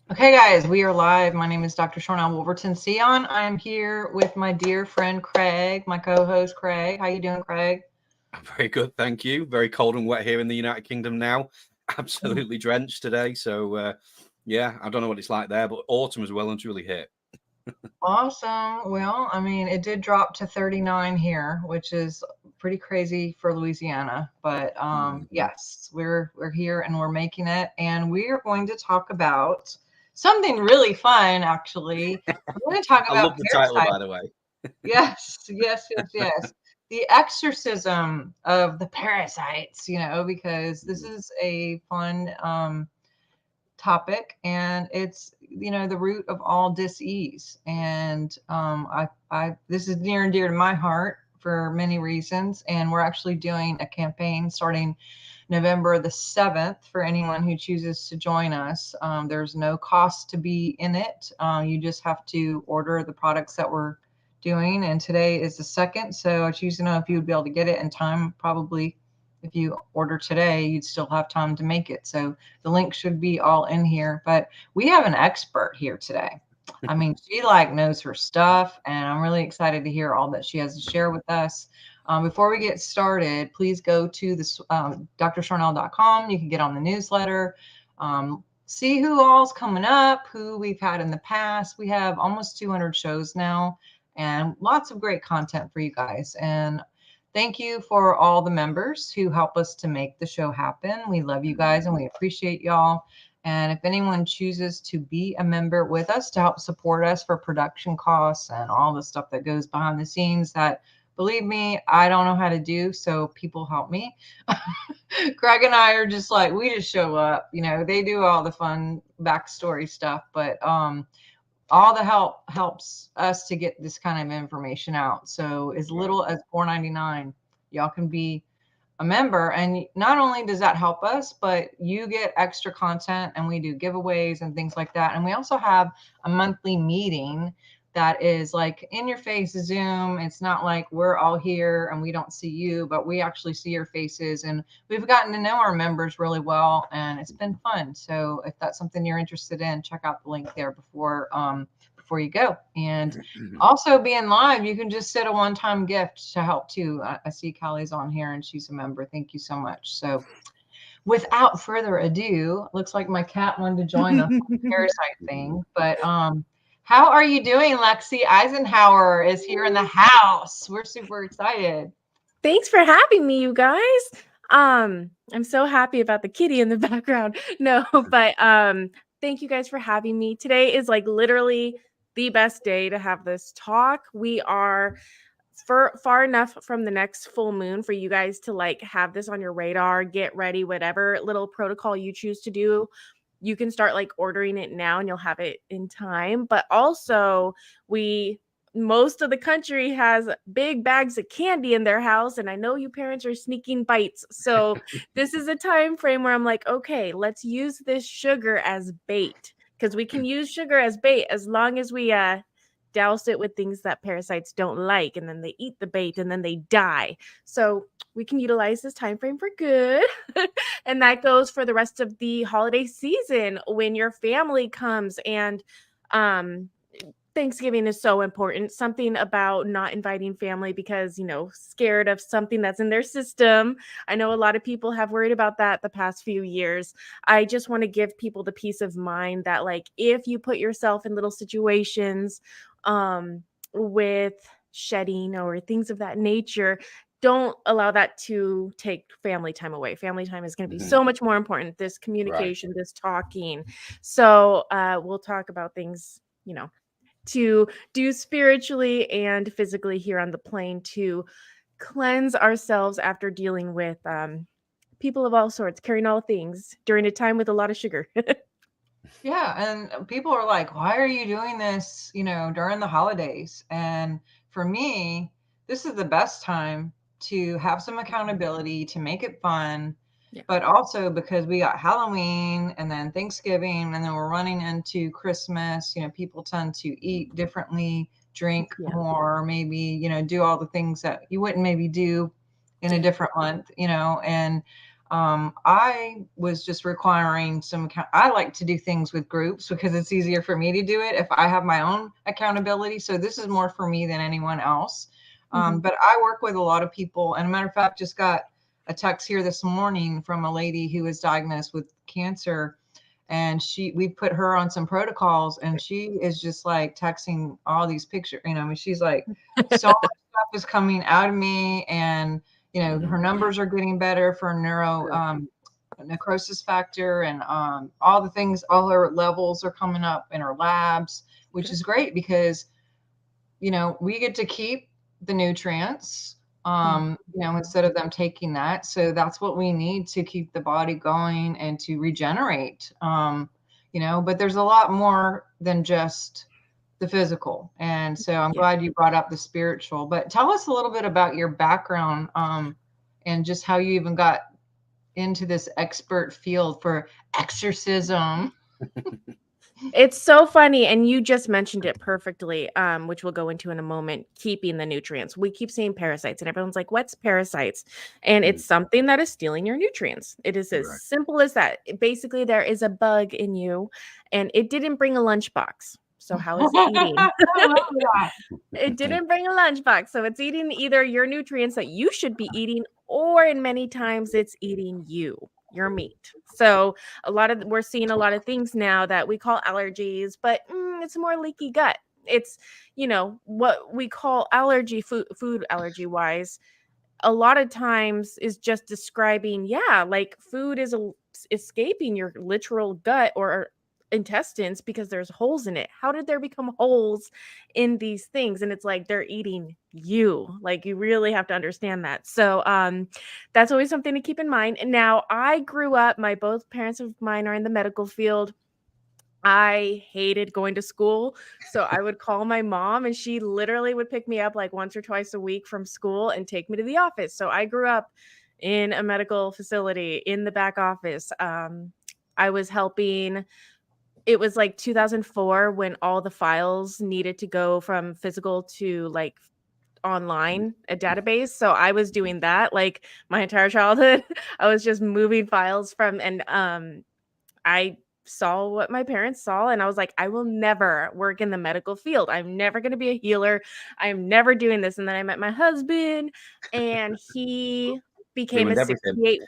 Okay, guys, we are live. My name is Dr. Sharnael Wolverton-Sion. I am here with my dear friend Craig, my co-host Craig. How you doing, Craig? I'm very good, thank you. Very cold and wet here in the United Kingdom now. Absolutely drenched today. So, yeah, I don't know what it's like there, but autumn as well, and really hit. Awesome. Well, I mean, it did drop to 39 here, which is pretty crazy for Louisiana. But yes, we're here and we're making it, and we are going to talk about something really fun. Actually, we're going to talk I about love the title, parasites. by the way. Yes, yes, yes, yes. The exorcism of the parasites, because this is a fun topic, and it's the root of all disease. And this is near and dear to my heart for many reasons. And we're actually doing a campaign starting November the 7th for anyone who chooses to join us. There's no cost to be in it. You just have to order the products that we're doing. And today is the 2nd. So I choose to know if you would be able to get it in time. Probably if you order today, you'd still have time to make it. So the link should be all in here. But we have an expert here today. I mean, she knows her stuff, and I'm really excited to hear all that she has to share with us. Before we get started, please go to this drsharnael.com. You can get on the newsletter, see who all's coming up, who we've had in the past. We have almost 200 shows now, and lots of great content for you guys. And thank you for all the members who help us to make the show happen. We love you guys and we appreciate y'all. And if anyone chooses to be a member with us to help support us for production costs and all the stuff that goes behind the scenes that, believe me, I don't know how to do, so people help me. Greg and I are just we just show up. They do all the fun backstory stuff, but all the help helps us to get this kind of information out. So as little as $4.99, y'all can be a member. And not only does that help us, but you get extra content, and we do giveaways and things like that. And we also have a monthly meeting that is in your face Zoom. It's not like we're all here and we don't see you, but we actually see your faces, and we've gotten to know our members really well, and it's been fun. So if that's something you're interested in, check out the link there before you go. And also being live, you can just set a one-time gift to help too. I see Callie's on here and she's a member. Thank you so much. So without further ado, looks like my cat wanted to join us on the parasite thing. But how are you doing? Lexi Icenhower is here in the house. We're super excited. Thanks for having me, you guys. I'm so happy about the kitty in the background. No, but thank you guys for having me. Today is literally the best day to have this talk. We are far enough from the next full moon for you guys to have this on your radar, get ready, whatever little protocol you choose to do. You can start ordering it now and you'll have it in time. But also most of the country has big bags of candy in their house, and I know you parents are sneaking bites. So this is a time frame where I'm like, okay, let's use this sugar as bait, because we can use sugar as bait as long as we douse it with things that parasites don't like, and then they eat the bait and then they die. So we can utilize this time frame for good. And that goes for the rest of the holiday season when your family comes. And Thanksgiving is so important. Something about not inviting family because, scared of something that's in their system. I know a lot of people have worried about that the past few years. I just want to give people the peace of mind that if you put yourself in little situations with shedding or things of that nature, don't allow that to take family time away. Family time is going to be so much more important. This communication, this talking. So we'll talk about things, to do spiritually and physically here on the plane to cleanse ourselves after dealing with people of all sorts, carrying all things during a time with a lot of sugar. Yeah, and people are like, why are you doing this, during the holidays? And for me, this is the best time to have some accountability, to make it fun, but also because we got Halloween and then Thanksgiving, and then we're running into Christmas. People tend to eat differently, drink more, maybe, do all the things that you wouldn't maybe do in a different month, and I was just requiring I like to do things with groups because it's easier for me to do it if I have my own accountability. So this is more for me than anyone else. But I work with a lot of people, and a matter of fact, just got a text here this morning from a lady who was diagnosed with cancer, and we put her on some protocols, and she is just like texting all these pictures. I mean, she's like, so much stuff is coming out of me, and her numbers are getting better for necrosis factor, and all the things, all her levels are coming up in her labs, which is great because we get to keep the nutrients, instead of them taking that. So that's what we need to keep the body going and to regenerate. But there's a lot more than just the physical. And so I'm glad you brought up the spiritual. But tell us a little bit about your background, and just how you even got into this expert field for exorcism. It's so funny, and you just mentioned it perfectly, which we'll go into in a moment. Keeping the nutrients. We keep saying parasites, and everyone's like, "What's parasites?" And it's something that is stealing your nutrients. It is as simple as that. Basically, there is a bug in you, and it didn't bring a lunchbox. So how is it eating? It didn't bring a lunchbox, so it's eating either your nutrients that you should be eating, or in many times it's eating your meat. So we're seeing a lot of things now that we call allergies, but it's more leaky gut. It's what we call allergy, food allergy wise, a lot of times is just describing, like food is escaping your literal gut or intestines because there's holes in it. How did there become holes in these things? And it's like they're eating you. Like, you really have to understand that. So that's always something to keep in mind. And now, I grew up, both parents of mine are in the medical field. I hated going to school. So I would call my mom, and she literally would pick me up like once or twice a week from school and take me to the office. So I grew up in a medical facility in the back office. I was helping. It was like 2004 when all the files needed to go from physical to like online, a database. So I was doing that like my entire childhood. I was just moving files and I saw what my parents saw, and I was like, I will never work in the medical field. I'm never going to be a healer. I'm never doing this. And then I met my husband, and he became a 68.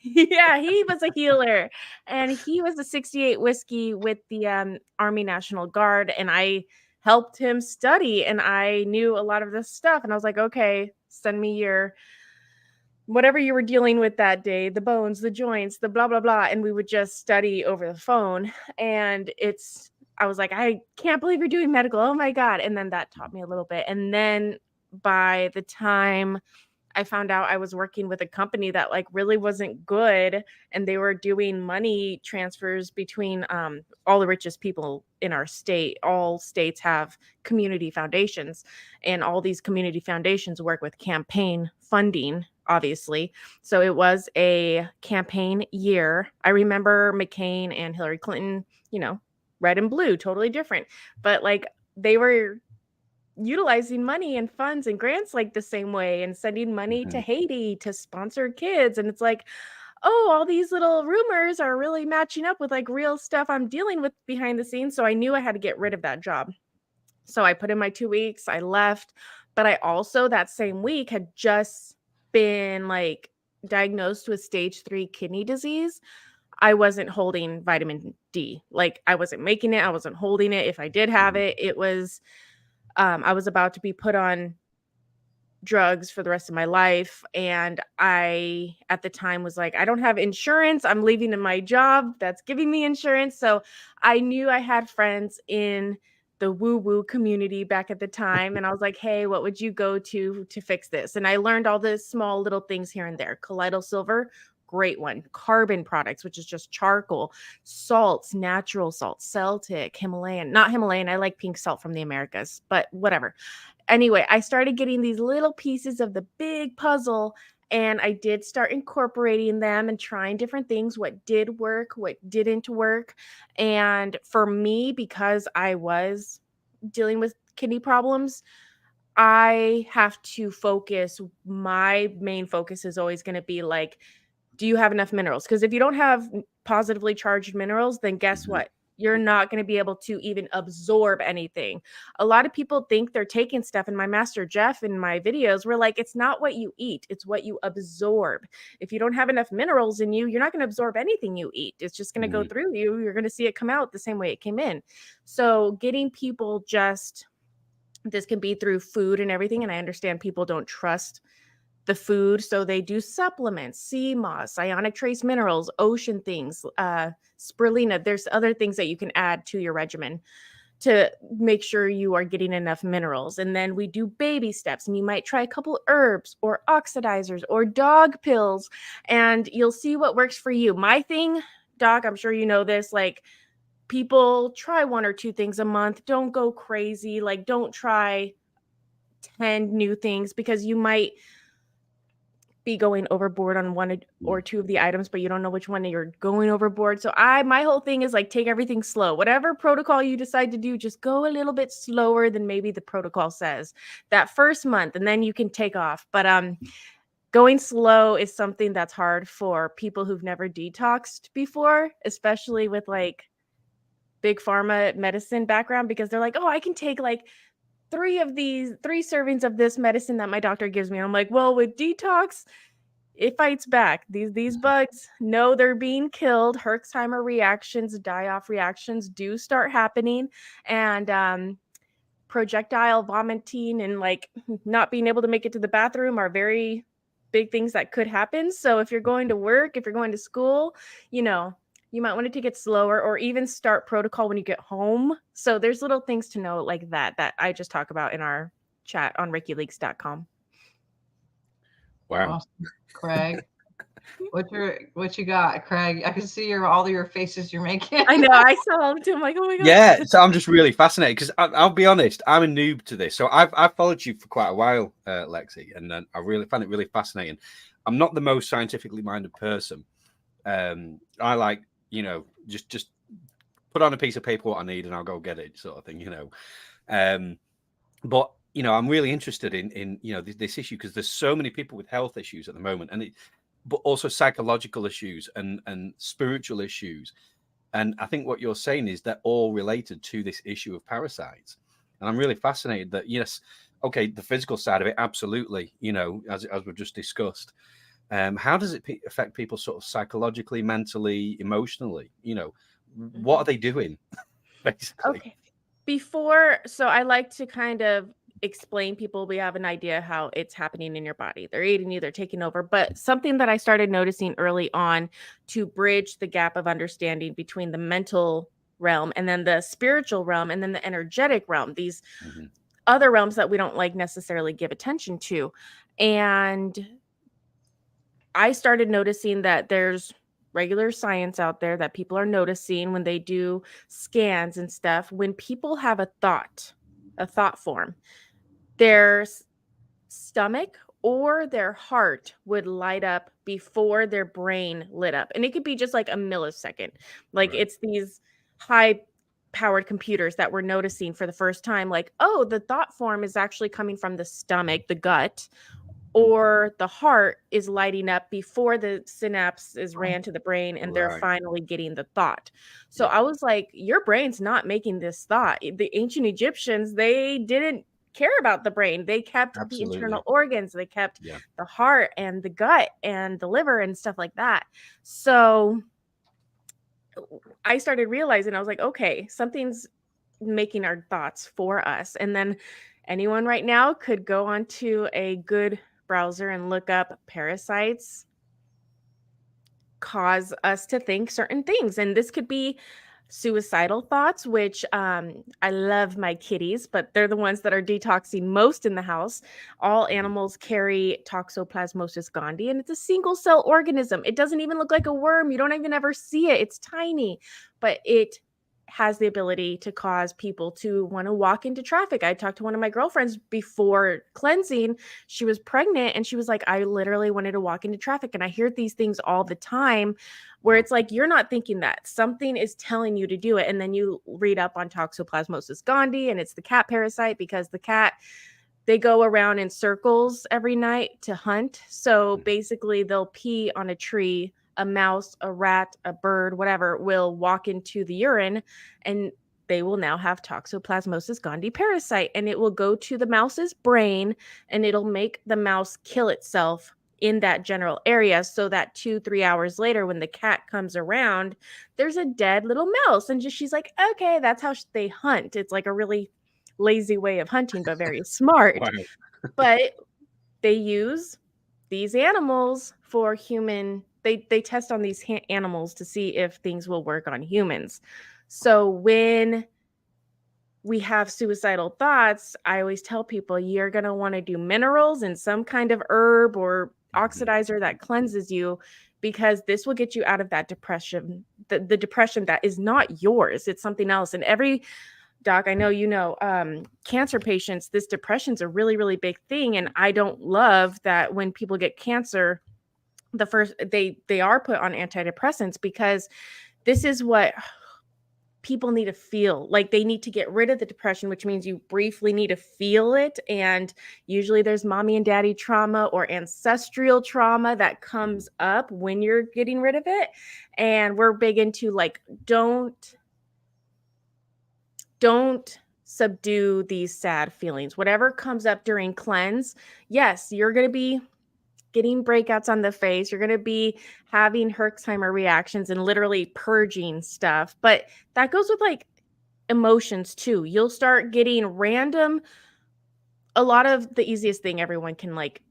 Yeah, he was a healer, and he was a 68 whiskey with the Army National Guard, and I helped him study, and I knew a lot of this stuff, and I was like, okay, send me your whatever you were dealing with that day, the bones, the joints, the blah, blah, blah. And we would just study over the phone. And I was like, I can't believe you're doing medical. Oh my God. And then that taught me a little bit. And then by the time I found out I was working with a company that like really wasn't good, and they were doing money transfers between all the richest people in our state. All states have community foundations, and all these community foundations work with campaign funding, obviously. So it was a campaign year. I remember McCain and Hillary Clinton, red and blue, totally different, but like they were utilizing money and funds and grants like the same way, and sending money to Haiti to sponsor kids. And it's like, oh, all these little rumors are really matching up with like real stuff I'm dealing with behind the scenes. So I knew I had to get rid of that job. So I put in my 2 weeks, I left, but I also that same week had just been like diagnosed with stage 3 kidney disease. I wasn't holding vitamin D. Like, I wasn't making it. I wasn't holding it. If I did have it, it was I was about to be put on drugs for the rest of my life. And I, at the time, was like, I don't have insurance. I'm leaving in my job that's giving me insurance. So I knew I had friends in the woo-woo community back at the time. And I was like, hey, what would you go to fix this? And I learned all the small little things here and there. Colloidal silver, great one. Carbon products, which is just charcoal. Salts, natural salt, Celtic, Himalayan. Not Himalayan. I like pink salt from the Americas, but whatever. Anyway, I started getting these little pieces of the big puzzle, and I did start incorporating them and trying different things, what did work, what didn't work. And for me, because I was dealing with kidney problems, I have to focus. My main focus is always going to be like do you have enough minerals? Because if you don't have positively charged minerals, then guess what? You're not going to be able to even absorb anything. A lot of people think they're taking stuff. And my master Jeff in my videos were like, it's not what you eat, it's what you absorb. If you don't have enough minerals in you, you're not going to absorb anything you eat. It's just going to go through you. You're going to see it come out the same way it came in. So getting people just, this can be through food and everything. And I understand people don't trust the food, so they do supplements, sea moss, ionic trace minerals, ocean things, spirulina. There's other things that you can add to your regimen to make sure you are getting enough minerals. And then we do baby steps, and you might try a couple herbs or oxidizers or dog pills, and you'll see what works for you. My thing, Doc, I'm sure you know this, like, people try 1 or 2 things a month. Don't go crazy. Like, don't try 10 new things, because you might be going overboard on 1 or 2 of the items, but you don't know which one you're going overboard. So my whole thing is like, take everything slow. Whatever protocol you decide to do, just go a little bit slower than maybe the protocol says that first month, and then you can take off. But going slow is something that's hard for people who've never detoxed before, especially with like big pharma medicine background, because they're like, oh, I can take like 3 servings of this medicine that my doctor gives me. And I'm like, well, with detox, it fights back. These bugs know they're being killed. Herxheimer reactions, die-off reactions do start happening. And projectile vomiting and like not being able to make it to the bathroom are very big things that could happen. So if you're going to work, if you're going to school, you know, you might want to take it slower, or even start protocol when you get home. So there's little things to know like that I just talk about in our chat on ReikiLeaks.com. Wow. Awesome. Craig, what you got, Craig? I can see all your faces you're making. I know, I saw them too. I'm like, oh my god. Yeah, so I'm just really fascinated, because I'll be honest, I'm a noob to this. So I've followed you for quite a while, Lexi, and I really find it really fascinating. I'm not the most scientifically minded person. I like, you know, just put on a piece of paper what I need and I'll go get it, sort of thing, you know. But you know, I'm really interested in you know, this issue, because there's so many people with health issues at the moment, and but also psychological issues and spiritual issues. And I think what you're saying is they're all related to this issue of parasites. And I'm really fascinated that, yes, okay, the physical side of it, absolutely, you know, as we've just discussed. How does it affect people sort of psychologically, mentally, emotionally? You know, what are they doing, basically? Okay. So I like to kind of explain people, we have an idea how it's happening in your body. They're eating you, they're taking over. But something that I started noticing early on to bridge the gap of understanding between the mental realm and then the spiritual realm and then the energetic realm, these other realms that we don't like necessarily give attention to. And I started noticing that there's regular science out there that people are noticing when they do scans and stuff. When people have a thought form, their stomach or their heart would light up before their brain lit up. And it could be just like a millisecond. Like it's these high powered computers that we're noticing for the first time, like, oh, the thought form is actually coming from the stomach, the gut, or the heart is lighting up before the synapse is ran to the brain and they're finally getting the thought. So I was like, your brain's not making this thought. The ancient Egyptians, they didn't care about the brain. They kept the internal organs. They kept the heart and the gut and the liver and stuff like that. So I started realizing, I was like, okay, something's making our thoughts for us. And then anyone right now could go onto a good browser and look up parasites cause us to think certain things. And this could be suicidal thoughts, which I love my kitties, but they're the ones that are detoxing most in the house. All animals carry Toxoplasmosis gondii, and it's a single cell organism. It doesn't even look like a worm. You don't even ever see it. It's tiny, but it has the ability to cause people to want to walk into traffic. I talked to one of my girlfriends before cleansing. She was pregnant and she was like, I literally wanted to walk into traffic. And I hear these things all the time where it's like, you're not thinking that. Something is telling you to do it. And then you read up on Toxoplasmosis gondii, and it's the cat parasite because the cat they go around in circles every night to hunt. So basically they'll pee on a tree, a mouse, a rat, a bird, whatever will walk into the urine, and they will now have Toxoplasmosis gondii parasite, and it will go to the mouse's brain and it'll make the mouse kill itself in that general area, so that 2-3 hours later when the cat comes around, there's a dead little mouse. And just she's like, okay, that's how they hunt. It's like a really lazy way of hunting, but very smart. Wow. But they use these animals for human, they test on these animals to see if things will work on humans. So when we have suicidal thoughts, I always tell people you're going to want to do minerals and some kind of herb or oxidizer that cleanses you, because this will get you out of that depression, the depression that is not yours. It's something else. And every doc, I know, you know, cancer patients, this depression's a really, really big thing. And I don't love that when people get cancer, the first they are put on antidepressants, because this is what people need to feel. Like they need to get rid of the depression, which means you briefly need to feel it. And usually there's mommy and daddy trauma or ancestral trauma that comes up when you're getting rid of it. And we're big into like, don't subdue these sad feelings. Whatever comes up during cleanse, yes, you're going to be getting breakouts on the face. You're going to be having Herxheimer reactions and literally purging stuff. But that goes with like emotions too. You'll start getting random. A lot of the easiest thing everyone can like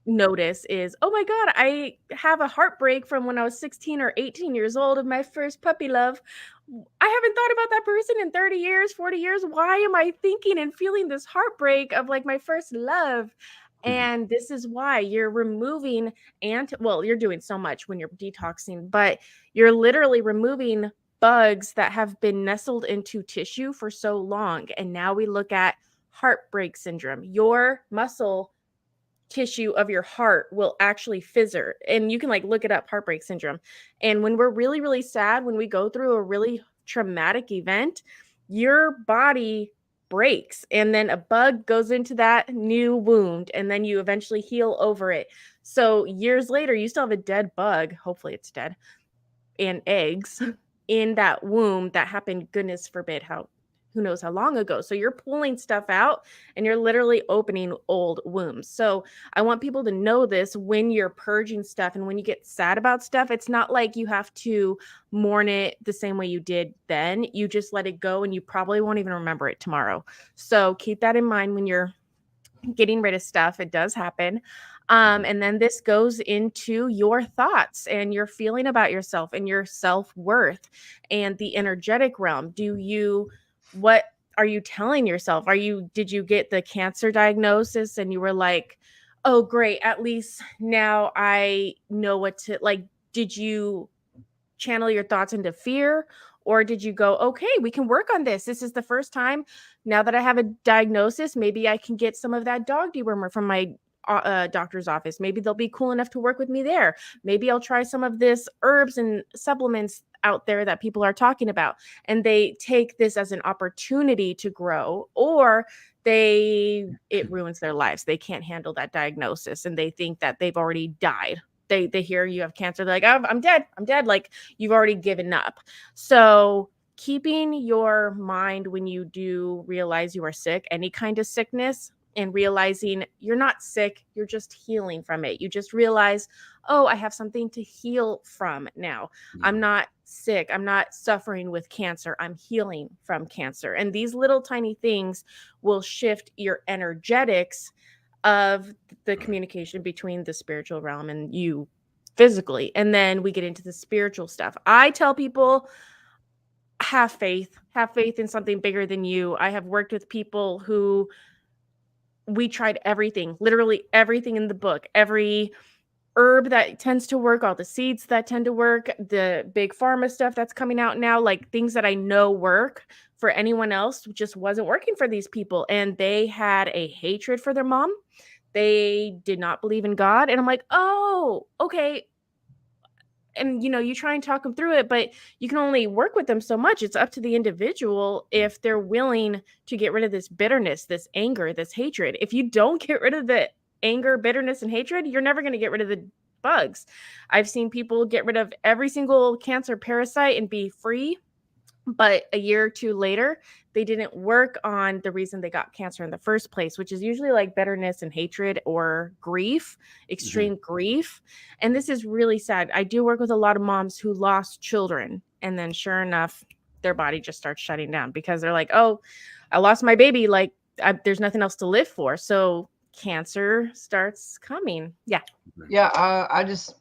notice is, oh my God, I have a heartbreak from when I was 16 or 18 years old of my first puppy love. I haven't thought about that person in 30 years, 40 years. Why am I thinking and feeling this heartbreak of like my first love? And this is why you're removing, well, you're doing so much when you're detoxing, but you're literally removing bugs that have been nestled into tissue for so long. And now we look at heartbreak syndrome. Your muscle tissue of your heart will actually fissure, and you can like look it up, heartbreak syndrome. And when we're really, really sad, when we go through a really traumatic event, your body breaks and then a bug goes into that new wound, and then you eventually heal over it. So years later, you still have a dead bug, hopefully it's dead, and eggs in that womb that happened, goodness forbid, who knows how long ago. So you're pulling stuff out and you're literally opening old wounds. So I want people to know this when you're purging stuff and when you get sad about stuff. It's not like you have to mourn it the same way you did then. You just let it go and you probably won't even remember it tomorrow. So keep that in mind when you're getting rid of stuff. It does happen. And then this goes into your thoughts and your feeling about yourself and your self-worth and the energetic realm. What are you telling yourself? Did you get the cancer diagnosis and you were like, oh, great, at least now I know what to like? Did you channel your thoughts into fear? Or did you go, okay, we can work on this. This is the first time now that I have a diagnosis. Maybe I can get some of that dog dewormer from my doctor's office. Maybe they'll be cool enough to work with me there. Maybe I'll try some of this herbs and supplements out there that people are talking about. And they take this as an opportunity to grow, or it ruins their lives. They can't handle that diagnosis and they think that they've already died. They hear you have cancer. They're like, oh, I'm dead. Like you've already given up. So keeping your mind when you do realize you are sick, any kind of sickness, and realizing you're not sick, you're just healing from it. You just realize, oh, I have something to heal from now. I'm not sick. I'm not suffering with cancer. I'm healing from cancer. And these little tiny things will shift your energetics of the communication between the spiritual realm and you physically. And then we get into the spiritual stuff. I tell people, have faith in something bigger than you. I have worked with people who we tried everything, literally everything in the book, every herb that tends to work, all the seeds that tend to work, the big pharma stuff that's coming out now, like things that I know work for anyone else just wasn't working for these people. And they had a hatred for their mom. They did not believe in God. And I'm like, oh, okay. and you try and talk them through it, but you can only work with them so much. It's up to the individual if they're willing to get rid of this bitterness, this anger, this hatred. If you don't get rid of the anger, bitterness, and hatred, you're never going to get rid of the bugs. I've seen people get rid of every single cancer parasite and be free, but a year or two later, they didn't work on the reason they got cancer in the first place, which is usually like bitterness and hatred or grief, extreme grief. And this is really sad. I do work with a lot of moms who lost children, and then sure enough, their body just starts shutting down because they're like, oh, I lost my baby. Like there's nothing else to live for. So cancer starts coming. Yeah.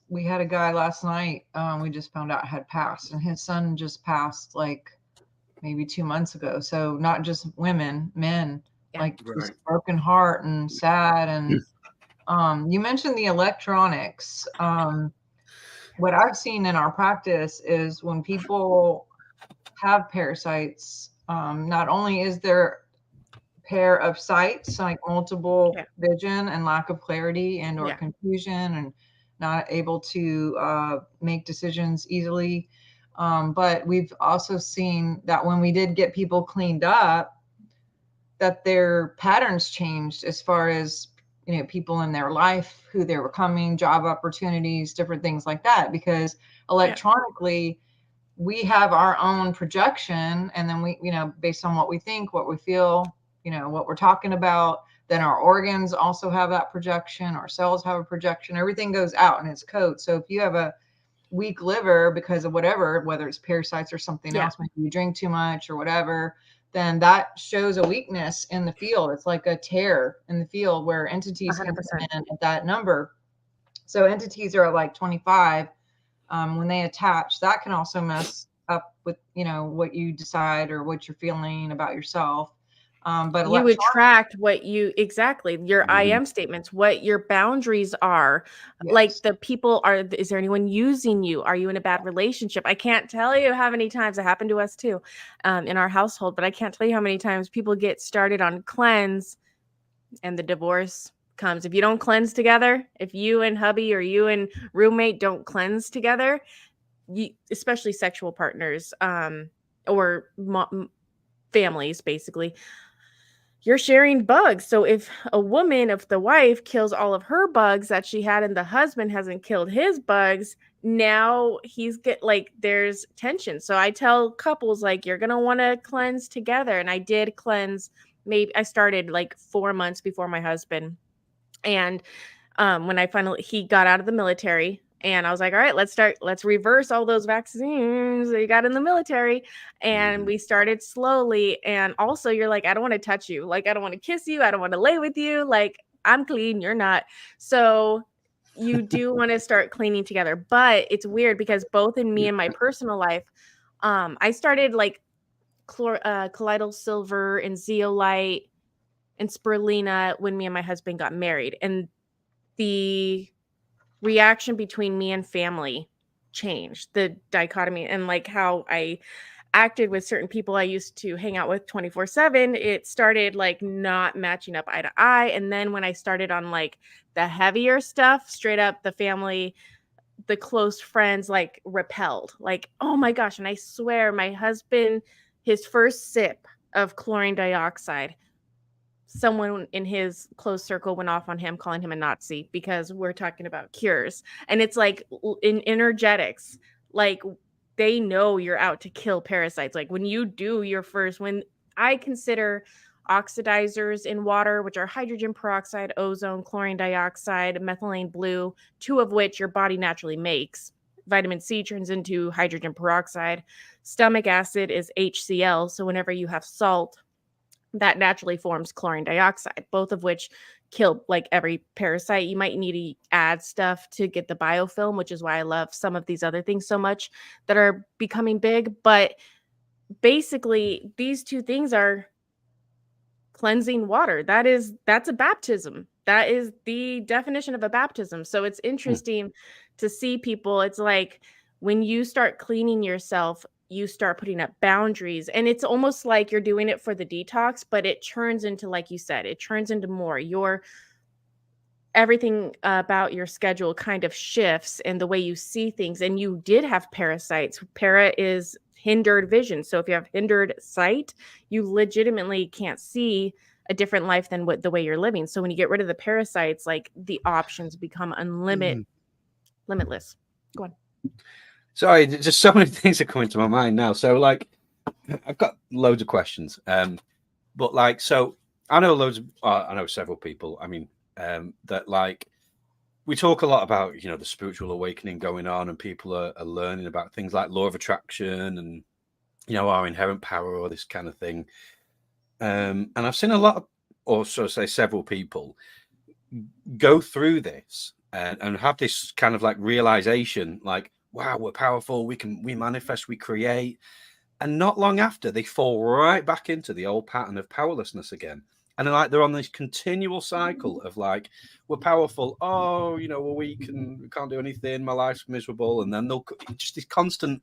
We had a guy last night, we just found out had passed, and his son just passed like maybe 2 months ago. So not just women, men, just broken heart and sad. And you mentioned the electronics. What I've seen in our practice is when people have parasites, not only is there pair of sights, like multiple vision and lack of clarity and or confusion and not able to make decisions easily. But we've also seen that when we did get people cleaned up, that their patterns changed as far as, people in their life, who they were coming, job opportunities, different things like that, because electronically, we have our own projection, and then we, based on what we think, what we feel, what we're talking about, then our organs also have that projection, our cells have a projection, everything goes out in its code. So if you have a weak liver because of whatever, whether it's parasites or something else, maybe you drink too much or whatever, then that shows a weakness in the field. It's like a tear in the field where entities 100%. can come in at that number. So entities are at like 25. When they attach, that can also mess up with, what you decide or what you're feeling about yourself. But you attract what you your I am statements, what your boundaries are. Like the people is there anyone using you? Are you in a bad relationship? I can't tell you how many times it happened to us too, in our household, but I can't tell you how many times people get started on cleanse and the divorce comes. If you don't cleanse together, if you and hubby or you and roommate don't cleanse together, especially sexual partners, or families, basically, you're sharing bugs. So if the wife kills all of her bugs that she had and the husband hasn't killed his bugs, now there's tension. So I tell couples, like, you're going to want to cleanse together. And I did cleanse. I started like 4 months before my husband. And when he got out of the military, and I was like, all right, let's reverse all those vaccines that you got in the military. And we started slowly. And also you're like, I don't want to touch you. Like, I don't want to kiss you. I don't want to lay with you. Like, I'm clean, you're not. So you do want to start cleaning together. But it's weird because both in me and my personal life, I started like colloidal silver and zeolite and spirulina when me and my husband got married. And the reaction between me and family changed, the dichotomy, and like how I acted with certain people I used to hang out with 24/7, it started like not matching up eye to eye. And then when I started on like the heavier stuff, straight up, the family, the close friends, like repelled, like, oh my gosh. And I swear my husband, his first sip of chlorine dioxide, someone in his close circle went off on him, calling him a Nazi, because we're talking about cures. And it's like in energetics, like they know you're out to kill parasites. Like when you do when I consider oxidizers in water, which are hydrogen peroxide, ozone, chlorine dioxide, methylene blue, 2 of which your body naturally makes. Vitamin C turns into hydrogen peroxide. Stomach acid is HCl. So whenever you have salt, that naturally forms chlorine dioxide, both of which kill like every parasite. You might need to add stuff to get the biofilm, which is why I love some of these other things so much that are becoming big. But basically, these 2 things are cleansing water. That's a baptism. That is the definition of a baptism. So it's interesting to see people. It's like when you start cleaning yourself, you start putting up boundaries, and it's almost like you're doing it for the detox, but it turns into, like you said, it turns into more. everything about your schedule kind of shifts and the way you see things. And you did have parasites. Para is hindered vision. So if you have hindered sight, you legitimately can't see a different life than the way you're living. So when you get rid of the parasites, like the options become limitless. Go on. Sorry, just so many things are coming to my mind now. So like, I've got loads of questions. But like, so I know several people. I mean, that like, we talk a lot about, you know, the spiritual awakening going on, and people are learning about things like law of attraction and, you know, our inherent power, or this kind of thing. And I've seen a lot of, or so say several people go through this and have this kind of like realization, like, wow, we're powerful, we manifest, we create. And not long after, they fall right back into the old pattern of powerlessness again. And they're on this continual cycle of like, we're powerful. Oh, you know, we're weak and we can't do anything. My life's miserable. And then they'll just this constant,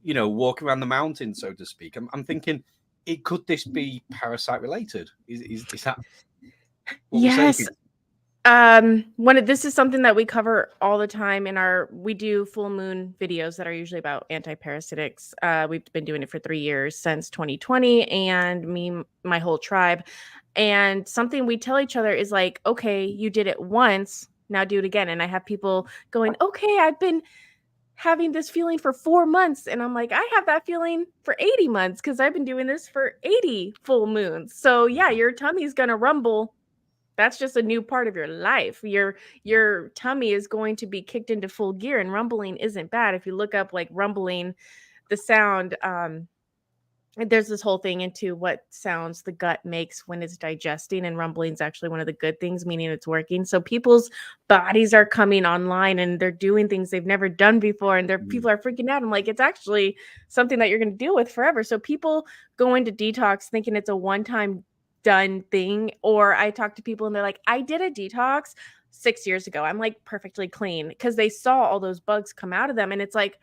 you know, walk around the mountain, so to speak. I'm thinking, could this be parasite related? Is that what we're saying? Yes. This is something that we cover all the time we do full moon videos that are usually about anti-parasitics. We've been doing it for 3 years, since 2020, and my whole tribe. And something we tell each other is like, okay, you did it once, now do it again. And I have people going, okay, I've been having this feeling for 4 months. And I'm like, I have that feeling for 80 months because I've been doing this for 80 full moons. So yeah, your tummy's going to rumble. That's just a new part of your life. Your tummy is going to be kicked into full gear, and rumbling isn't bad. If you look up like rumbling, the sound, there's this whole thing into what sounds the gut makes when it's digesting, and rumbling is actually one of the good things, meaning it's working. So people's bodies are coming online and they're doing things they've never done before, and people are freaking out. I'm like, it's actually something that you're going to deal with forever. So people go into detox thinking it's a one-time done thing. Or I talk to people and they're like, I did a detox 6 years ago. I'm like perfectly clean, because they saw all those bugs come out of them. And it's like,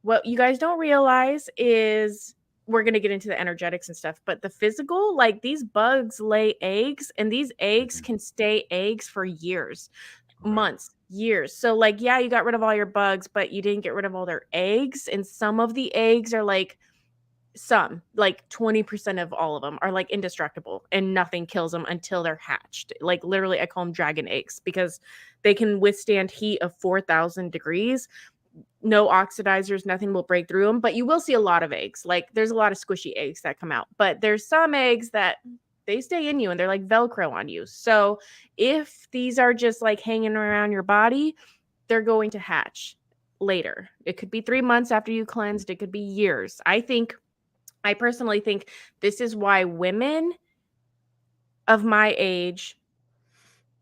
what you guys don't realize is, we're going to get into the energetics and stuff, but the physical, like these bugs lay eggs, and these eggs can stay eggs for years, months, years. So like, yeah, you got rid of all your bugs, but you didn't get rid of all their eggs. And some of the eggs are like, 20% of all of them are like indestructible, and nothing kills them until they're hatched. Like literally, I call them dragon eggs, because they can withstand heat of 4,000 degrees. No oxidizers, nothing will break through them, but you will see a lot of eggs. Like there's a lot of squishy eggs that come out, but there's some eggs that they stay in you and they're like Velcro on you. So if these are just like hanging around your body, they're going to hatch later. It could be 3 months after you cleansed. It could be years. I personally think this is why women of my age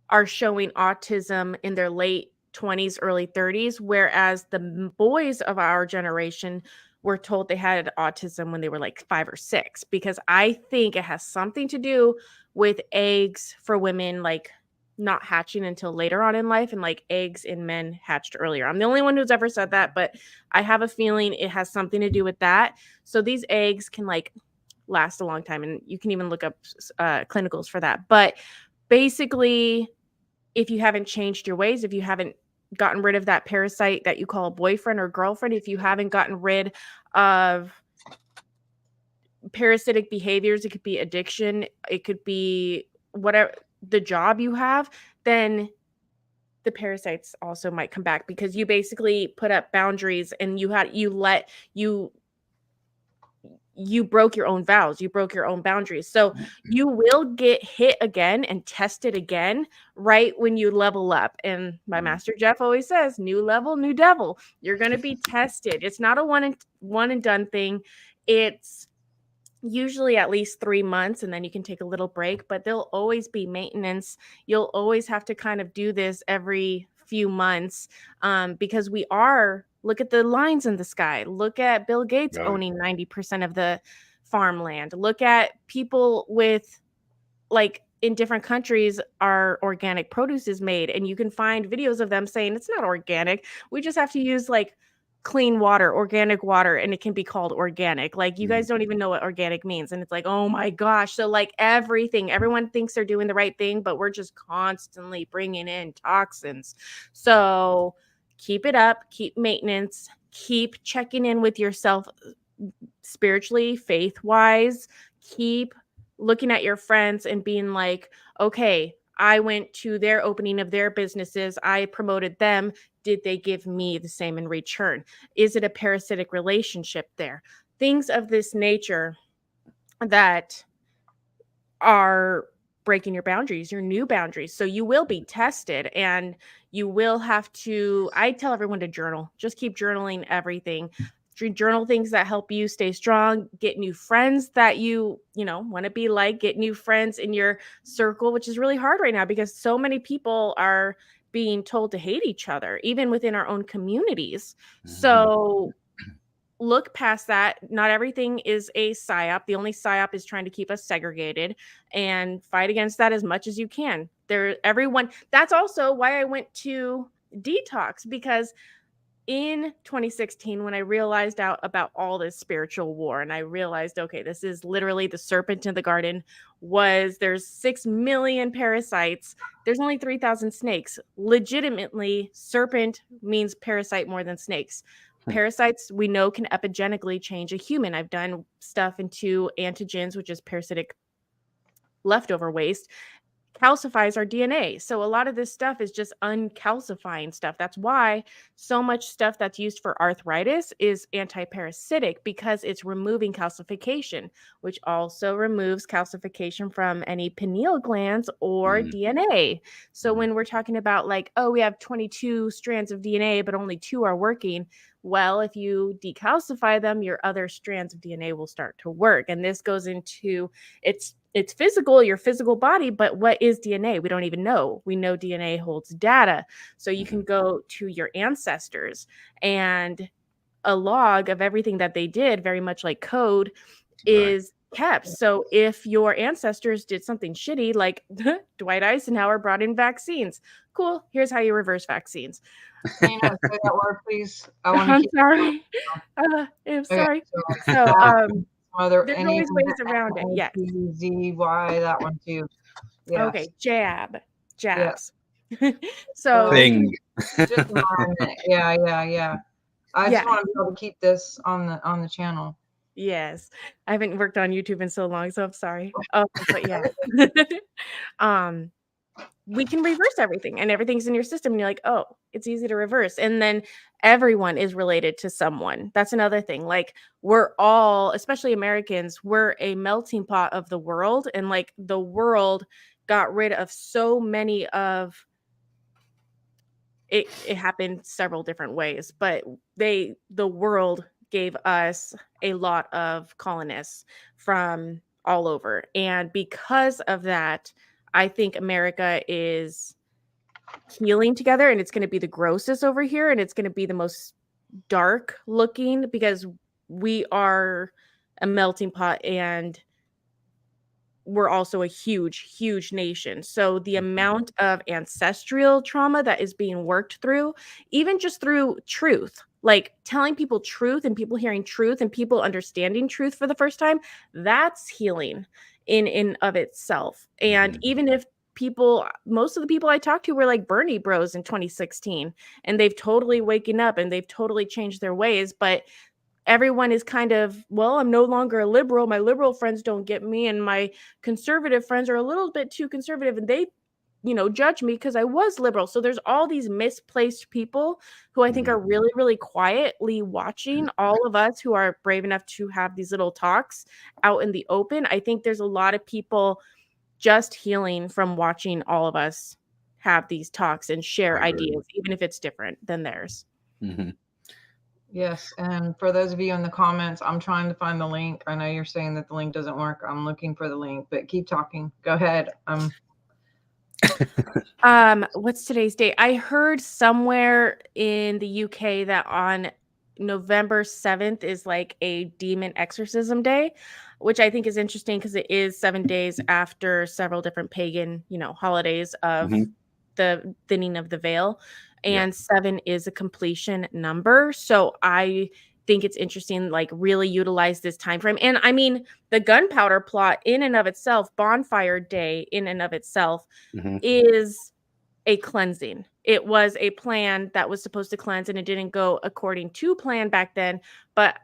are showing autism in their late 20s, early 30s, whereas the boys of our generation were told they had autism when they were like 5 or 6, because I think it has something to do with eggs for women, like not hatching until later on in life, and like eggs in men hatched earlier. I'm the only one who's ever said that, but I have a feeling it has something to do with that. So these eggs can like last a long time, and you can even look up clinicals for that. But basically, if you haven't changed your ways, if you haven't gotten rid of that parasite that you call a boyfriend or girlfriend, if you haven't gotten rid of parasitic behaviors, it could be addiction, it could be whatever the job you have, then the parasites also might come back, because you basically put up boundaries, and you broke your own vows, you broke your own boundaries. So you will get hit again and tested again right when you level up. And my master Jeff always says, new level, new devil. You're going to be tested. It's not a one and done thing. It's usually at least 3 months, and then you can take a little break, but there'll always be maintenance. You'll always have to kind of do this every few months, because look at the lines in the sky. Look at Bill Gates owning 90% of the farmland. Look at people with, like, in different countries, our organic produce is made, and you can find videos of them saying it's not organic. We just have to use like clean water, organic water, and it can be called organic. Like, you guys don't even know what organic means. And it's like, oh my gosh. So like everyone thinks they're doing the right thing, but we're just constantly bringing in toxins. So keep it up, keep maintenance, keep checking in with yourself spiritually, faith wise, keep looking at your friends and being like, okay, I went to their opening of their businesses. I promoted them. Did they give me the same in return? Is it a parasitic relationship there? Things of this nature that are breaking your boundaries, your new boundaries. So you will be tested, and you will have to, I tell everyone to journal. Just keep journaling everything. Journal things that help you stay strong, get new friends that you want to be like, get new friends in your circle, which is really hard right now because so many people are being told to hate each other, even within our own communities. So look past that. Not everything is a psyop. The only psyop is trying to keep us segregated, and fight against that as much as you can. That's also why I went to detox, because in 2016, when I realized out about all this spiritual war, and I realized, okay, this is literally the serpent in the garden, there's 6 million parasites. There's only 3,000 snakes. Legitimately, serpent means parasite more than snakes. Parasites, we know, can epigenetically change a human. I've done stuff into antigens, which is parasitic leftover waste, calcifies our DNA. So a lot of this stuff is just uncalcifying stuff. That's why so much stuff that's used for arthritis is anti-parasitic, because it's removing calcification, which also removes calcification from any pineal glands or DNA. So when we're talking about like, oh, we have 22 strands of DNA, but only 2 are working. Well, if you decalcify them, your other strands of DNA will start to work. And this goes into it's physical, your physical body, but what is DNA? We don't even know. We know DNA holds data. So you can go to your ancestors, and a log of everything that they did, very much like code, is kept. So if your ancestors did something shitty, like Dwight Eisenhower brought in vaccines, cool, here's how you reverse vaccines. Can you not say that word, please? I'm sorry. I'm sorry. So there's always ways around it. Yes. Z-Y, that one too. Yes. Okay. Jabs. Yeah. So thing. Just environment. Yeah. I just want to be able to keep this on the channel. Yes. I haven't worked on YouTube in so long, so I'm sorry. But yeah. We can reverse everything, and everything's in your system, and you're like, oh, it's easy to reverse. And then everyone is related to someone. That's another thing. Like, we're all, especially Americans, we're a melting pot of the world, and like the world got rid of so many of it. It happened several different ways, but the world gave us a lot of colonists from all over. And because of that, I think America is healing together, and it's going to be the grossest over here, and it's going to be the most dark looking, because we are a melting pot, and we're also a huge nation. So the amount of ancestral trauma that is being worked through, even just through truth, like telling people truth and people hearing truth and people understanding truth for the first time, that's healing in of itself. And even if most of the people I talked to were like Bernie bros in 2016, and they've totally waken up and they've totally changed their ways, but everyone is kind of, well, I'm no longer a liberal. My liberal friends don't get me, and my conservative friends are a little bit too conservative, and they, judge me because I was liberal. So there's all these misplaced people who I think are really, really quietly watching all of us who are brave enough to have these little talks out in the open. I think there's a lot of people just healing from watching all of us have these talks and share ideas, even if it's different than theirs. Yes, and for those of you in the comments, I'm trying to find the link. I know you're saying that the link doesn't work. I'm looking for the link, but keep talking. Go ahead. What's today's date? I heard somewhere in the UK that on November 7th is like a demon exorcism day, which I think is interesting because it is 7 days after several different pagan, holidays of the thinning of the veil. and 7 is a completion number. So I think it's interesting, like really utilize this time frame. And I mean, the gunpowder plot in and of itself, bonfire day in and of itself, is a cleansing. It was a plan that was supposed to cleanse, and it didn't go according to plan back then. But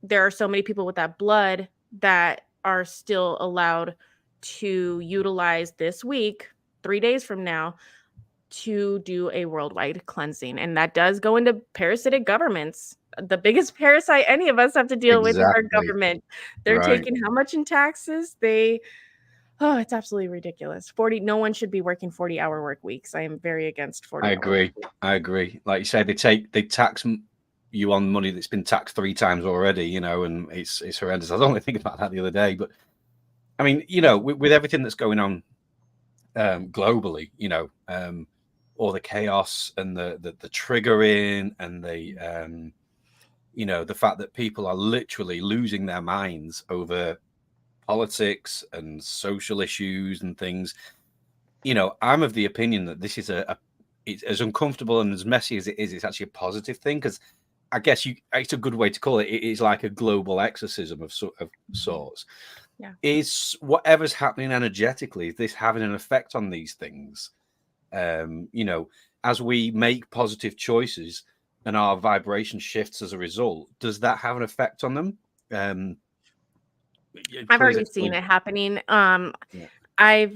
there are so many people with that blood that are still allowed to utilize this week, 3 days from now, to do a worldwide cleansing. And that does go into parasitic governments. The biggest parasite any of us have to deal with is our government. They're taking how much in taxes? It's absolutely ridiculous. No one should be working 40-hour work weeks. I am very against 40 hours. I agree. Like you say, they tax you on money that's been taxed 3 times already, you know, and it's horrendous. I was only thinking about that the other day, but I mean, you know, with everything that's going on globally, you know, all the chaos and the triggering and the you know, the fact that people are literally losing their minds over politics and social issues and things. You know, I'm of the opinion that this is it's as uncomfortable and as messy as it is, it's actually a positive thing, because I guess it's a good way to call it. It is like a global exorcism of sorts. Yeah. Is whatever's happening energetically, is this having an effect on these things? You know, as we make positive choices and our vibration shifts as a result, does that have an effect on them? I've already seen it happening. I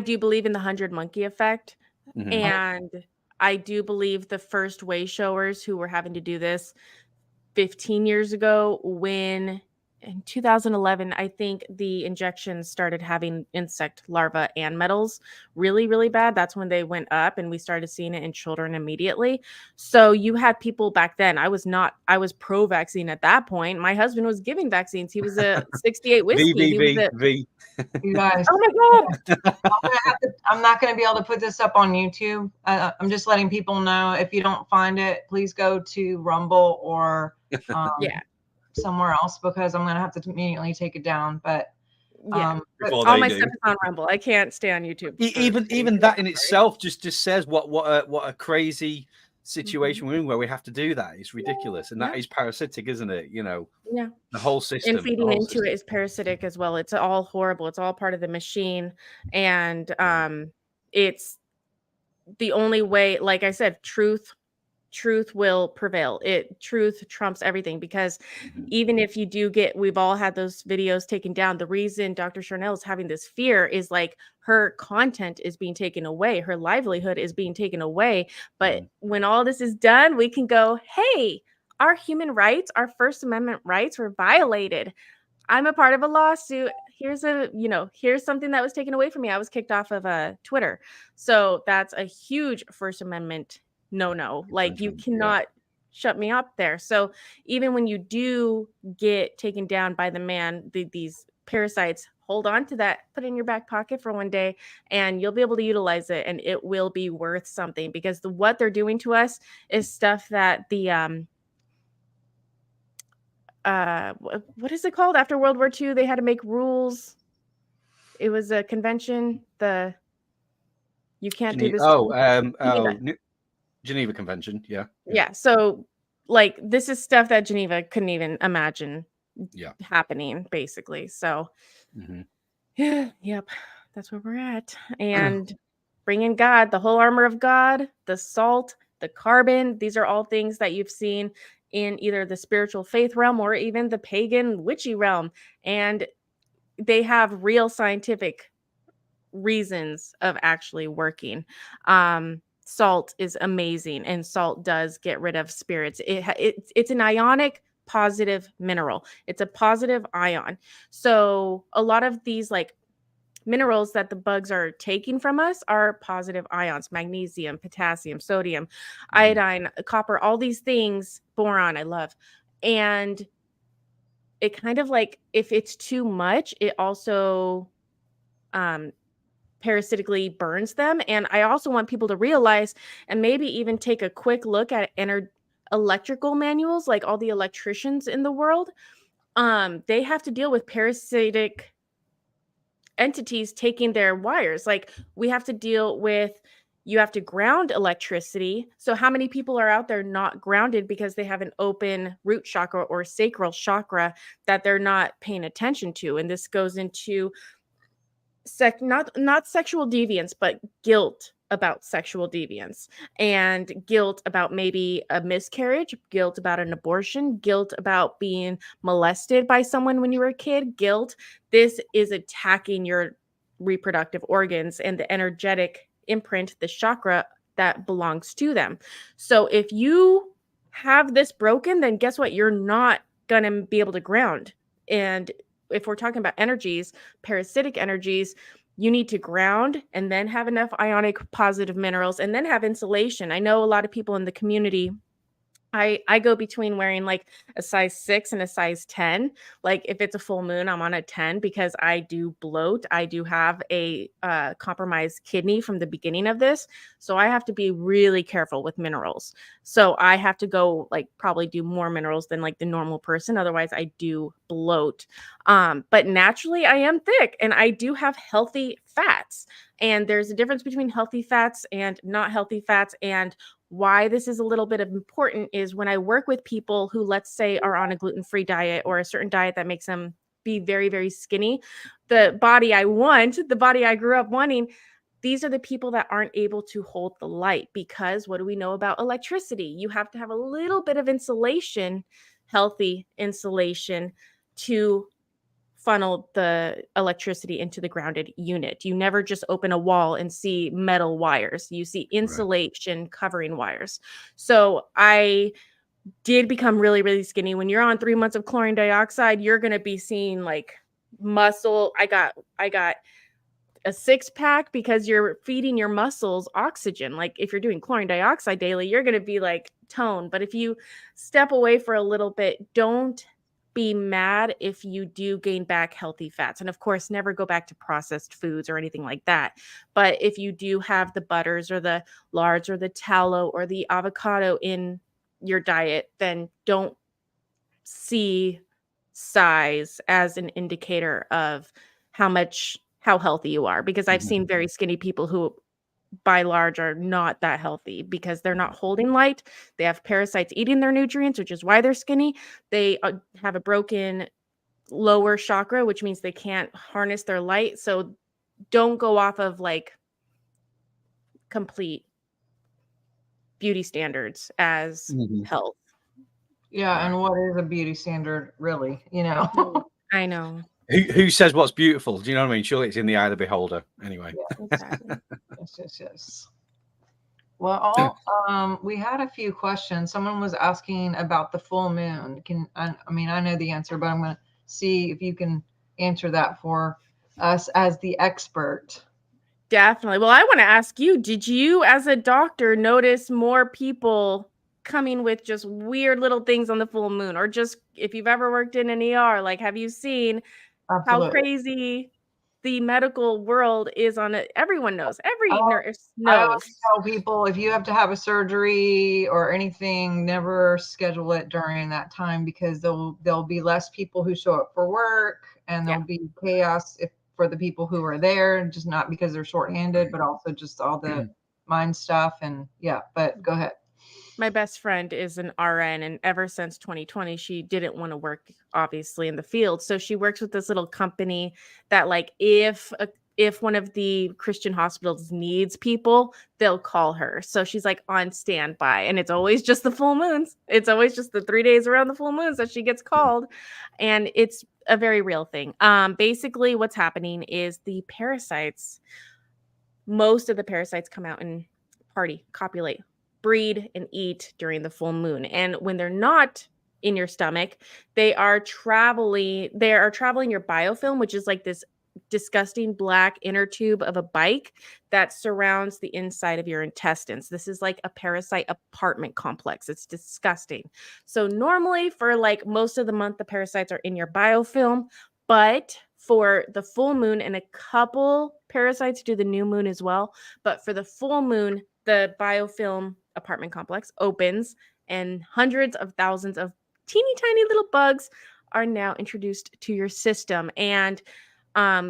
do believe in the 100 monkey effect. And I do believe the first way showers who were having to do this 15 years ago, when in 2011, I think the injections started having insect larvae and metals really, really bad. That's when they went up, and we started seeing it in children immediately. So you had people back then. I was pro-vaccine at that point. My husband was giving vaccines. He was a 68 whiskey. V. You guys. Oh my God. I'm not going to be able to put this up on YouTube. I'm just letting people know, if you don't find it, please go to Rumble or somewhere else, because I'm going to have to immediately take it down. But all my stuff is on Rumble. I can't stay on YouTube. Even that in itself just says what a crazy situation we're in, where we have to do that. It's ridiculous. And that is parasitic, isn't it? You know, the whole system. And feeding into it is parasitic as well. It's all horrible. It's all part of the machine. And it's the only way, like I said, truth will prevail. Truth trumps everything, because even if you do we've all had those videos taken down. The reason Dr. Sharnael is having this fear is like her content is being taken away. Her livelihood is being taken away. But when all this is done, we can go, hey, our human rights, our First Amendment rights were violated. I'm a part of a lawsuit. Here's something that was taken away from me. I was kicked off of Twitter. So that's a huge First Amendment no. Like, you cannot shut me up there. So even when you do get taken down by the man, these parasites, hold on to that, put it in your back pocket for one day, and you'll be able to utilize it, and it will be worth something, because what they're doing to us is stuff that the what is it called? After World War II, they had to make rules. It was a convention. You can't do this. Geneva Convention. Yeah. So, like, this is stuff that Geneva couldn't even imagine happening, basically. So, yep, that's where we're at. And bring in God, the whole armor of God, the salt, the carbon. These are all things that you've seen in either the spiritual faith realm or even the pagan witchy realm. And they have real scientific reasons of actually working. Salt is amazing, and salt does get rid of spirits. It's an ionic positive mineral. It's a positive ion. So a lot of these like minerals that the bugs are taking from us are positive ions: magnesium, potassium, sodium, iodine, copper, all these things, boron, I love. And it kind of like, if it's too much, it also parasitically burns them. And I also want people to realize, and maybe even take a quick look at electrical manuals, like all the electricians in the world. They have to deal with parasitic entities taking their wires. Like, we have to deal with you have to ground electricity. So how many people are out there not grounded because they have an open root chakra or sacral chakra that they're not paying attention to? And this goes into not sexual deviance, but guilt about sexual deviance, and guilt about maybe a miscarriage, guilt about an abortion, guilt about being molested by someone when you were a kid, guilt. This is attacking your reproductive organs and the energetic imprint, the chakra that belongs to them. So if you have this broken, then guess what? You're not going to be able to ground. And if we're talking about energies, parasitic energies, you need to ground and then have enough ionic positive minerals and then have insulation. I know a lot of people in the community, I go between wearing like a size 6 and a size 10. Like if it's a full moon, I'm on a 10 because I do bloat. I do have a compromised kidney from the beginning of this. So I have to be really careful with minerals. So I have to go like probably do more minerals than like the normal person. Otherwise I do bloat. But naturally I am thick and I do have healthy fats. And there's a difference between healthy fats and not healthy fats. And why this is a little bit of important is when I work with people who, let's say, are on a gluten-free diet or a certain diet that makes them be very, very skinny, the body I want, the body I grew up wanting, these are the people that aren't able to hold the light, because what do we know about electricity? You have to have a little bit of insulation, healthy insulation, to funnel the electricity into the grounded unit. You never just open a wall and see metal wires. You see insulation covering wires. So I did become really, really skinny. When you're on 3 months of chlorine dioxide, you're going to be seeing like muscle. I got a 6-pack because you're feeding your muscles oxygen. Like if you're doing chlorine dioxide daily, you're going to be like toned. But if you step away for a little bit, don't be mad if you do gain back healthy fats. And of course, never go back to processed foods or anything like that. But if you do have the butters or the lards or the tallow or the avocado in your diet, then don't see size as an indicator of how healthy you are, because I've seen very skinny people who by large are not that healthy because they're not holding light. They have parasites eating their nutrients, which is why they're skinny. They have a broken lower chakra, which means they can't harness their light. So don't go off of like complete beauty standards as health. Yeah, and what is a beauty standard, really? You know. I know. Who says what's beautiful? Do you know what I mean? Surely it's in the eye of the beholder. Anyway. Yeah, exactly. Yes. Well, we had a few questions. Someone was asking about the full moon. I mean, I know the answer, but I'm going to see if you can answer that for us as the expert. Definitely. Well, I want to ask you, did you as a doctor notice more people coming with just weird little things on the full moon? Or just if you've ever worked in an ER, like have you seen how crazy the medical world is on it? Everyone knows. Every nurse knows. I always tell people, if you have to have a surgery or anything, never schedule it during that time, because there'll be less people who show up for work, and there'll be chaos for the people who are there, just not because they're shorthanded, but also just all the mind stuff. And but go ahead. My best friend is an RN, and ever since 2020, she didn't want to work, obviously, in the field. So she works with this little company that, like, if one of the Christian hospitals needs people, they'll call her. So she's like on standby, and it's always just the full moons. It's always just the 3 days around the full moons that she gets called, and it's a very real thing. Basically, what's happening is the parasites. Most of the parasites come out and party, copulate, breed, and eat during the full moon. And when they're not in your stomach, they are traveling your biofilm, which is like this disgusting black inner tube of a bike that surrounds the inside of your intestines. This is like a parasite apartment complex. It's disgusting. So normally for like most of the month, the parasites are in your biofilm, but for the full moon, and a couple parasites do the new moon as well, but for the full moon, the biofilm apartment complex opens, and hundreds of thousands of teeny tiny little bugs are now introduced to your system. And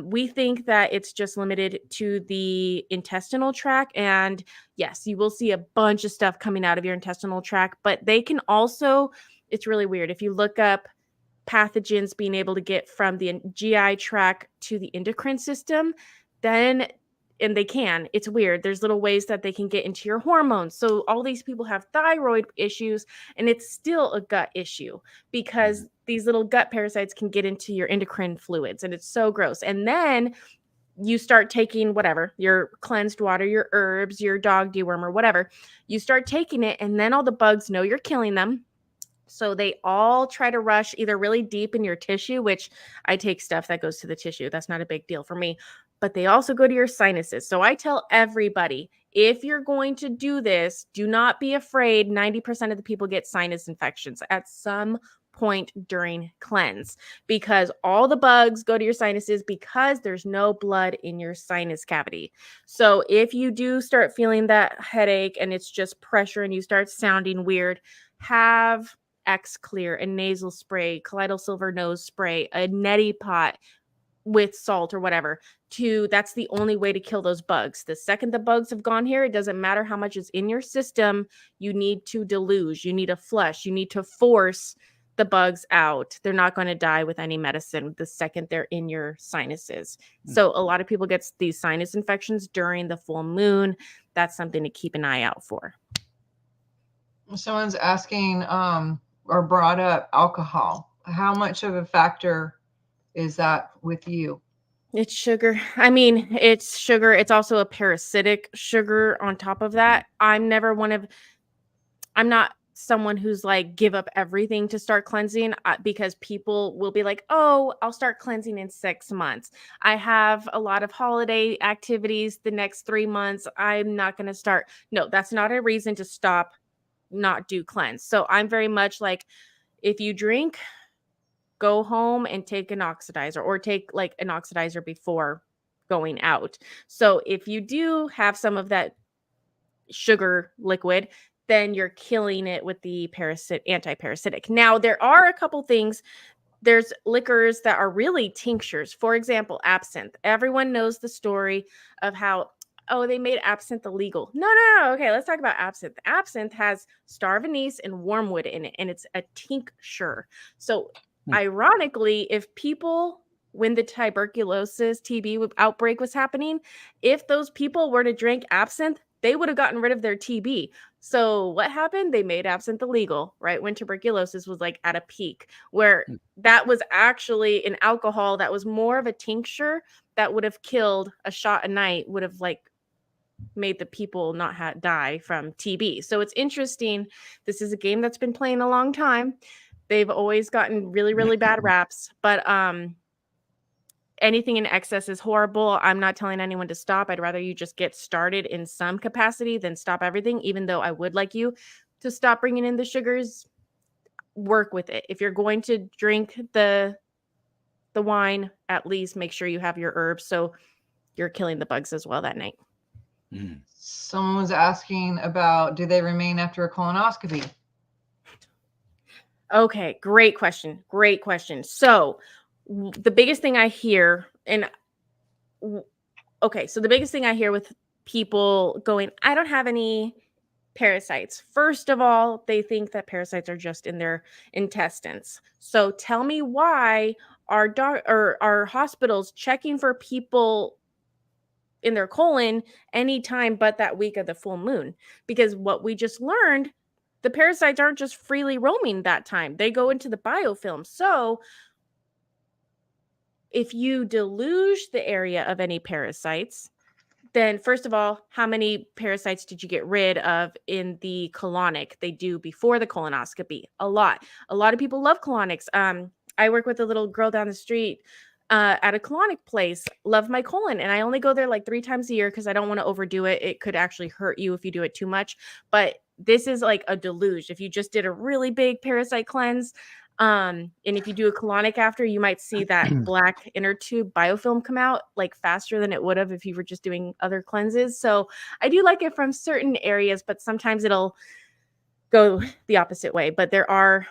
We think that it's just limited to the intestinal tract. And yes, you will see a bunch of stuff coming out of your intestinal tract, but they can also, it's really weird. If you look up pathogens being able to get from the GI tract to the endocrine system, then, and they can, it's weird. There's little ways that they can get into your hormones. So all these people have thyroid issues, and it's still a gut issue because these little gut parasites can get into your endocrine fluids, and it's so gross. And then you start taking whatever, your cleansed water, your herbs, your dog deworm or whatever, you start taking it, and then all the bugs know you're killing them. So they all try to rush either really deep in your tissue, which I take stuff that goes to the tissue. That's not a big deal for me. But they also go to your sinuses. So I tell everybody, if you're going to do this, do not be afraid. 90% of the people get sinus infections at some point during cleanse because all the bugs go to your sinuses because there's no blood in your sinus cavity. So if you do start feeling that headache and it's just pressure and you start sounding weird, have X Clear, a nasal spray, colloidal silver nose spray, a neti pot with salt or whatever. That's the only way to kill those bugs. The second the bugs have gone here, it doesn't matter how much is in your system. You need to deluge. You need to flush. You need to force the bugs out. They're not going to die with any medicine the second they're in your sinuses. So a lot of people get these sinus infections during the full moon. That's something to keep an eye out for. Someone's asking or brought up alcohol. How much of a factor is that with you? It's sugar. I mean, it's sugar. It's also a parasitic sugar on top of that. I'm not someone who's like, give up everything to start cleansing because people will be like, oh, I'll start cleansing in 6 months. I have a lot of holiday activities the next 3 months. I'm not going to start. No, that's not a reason to stop, not do cleanse. So I'm very much like, if you drink, go home and take an oxidizer or take like an oxidizer before going out. So if you do have some of that sugar liquid, then you're killing it with the anti-parasitic. Now, there are a couple things. There's liquors that are really tinctures. For example, absinthe. Everyone knows the story of how, oh, they made absinthe illegal. No. Okay, let's talk about absinthe. Absinthe has star anise and wormwood in it, and it's a tincture. So ironically, if people, when the tuberculosis TB outbreak was happening, if those people were to drink absinthe, they would have gotten rid of their TB. So what happened? They made absinthe illegal, right? When tuberculosis was like at a peak, where that was actually an alcohol that was more of a tincture that would have killed a shot a night, would have like made the people not die from TB. So it's interesting. This is a game that's been playing a long time. They've always gotten really, really bad raps, but anything in excess is horrible. I'm not telling anyone to stop. I'd rather you just get started in some capacity than stop everything, even though I would like you to stop bringing in the sugars. Work with it. If you're going to drink the wine, at least make sure you have your herbs so you're killing the bugs as well that night. Someone was asking about, do they remain after a colonoscopy? Okay, great question. So the biggest thing I hear, the biggest thing I hear with people going, I don't have any parasites. First of all, they think that parasites are just in their intestines. So tell me why are hospitals checking for people in their colon anytime but that week of the full moon? Because what we just learned, the parasites aren't just freely roaming that time. They go into the biofilm. So if you deluge the area of any parasites, then first of all, how many parasites did you get rid of in the colonic? They do before the colonoscopy. A lot. A lot of people love colonics. I work with a little girl down the street at a colonic place. Love my colon. And I only go there like 3 times a year because I don't want to overdo it. It could actually hurt you if you do it too much. But this is like a deluge. If you just did a really big parasite cleanse, and if you do a colonic after, you might see that black inner tube biofilm come out like faster than it would have if you were just doing other cleanses. So I do like it from certain areas, but sometimes it'll go the opposite way. But there are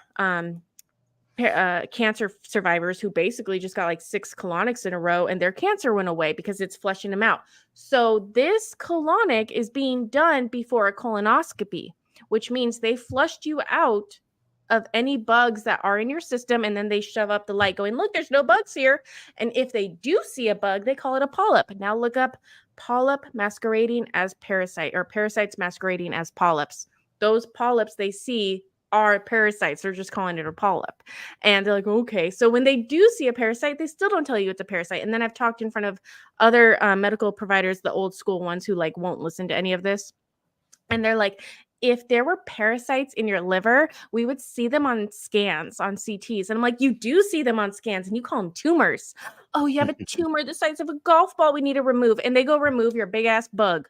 cancer survivors who basically just got like 6 colonics in a row and their cancer went away because it's flushing them out. So this colonic is being done before a colonoscopy, which means they flushed you out of any bugs that are in your system, and then they shove up the light going, look, there's no bugs here. And if they do see a bug, they call it a polyp. Now look up polyp masquerading as parasite, or parasites masquerading as polyps. Those polyps they see are parasites. They're just calling it a polyp. And they're like, okay. So when they do see a parasite, they still don't tell you it's a parasite. And then I've talked in front of other medical providers, the old school ones who like won't listen to any of this. And they're like, if there were parasites in your liver, we would see them on scans, on CTs. And I'm like, you do see them on scans and you call them tumors. Oh, you have a tumor the size of a golf ball we need to remove. And they go remove your big ass bug.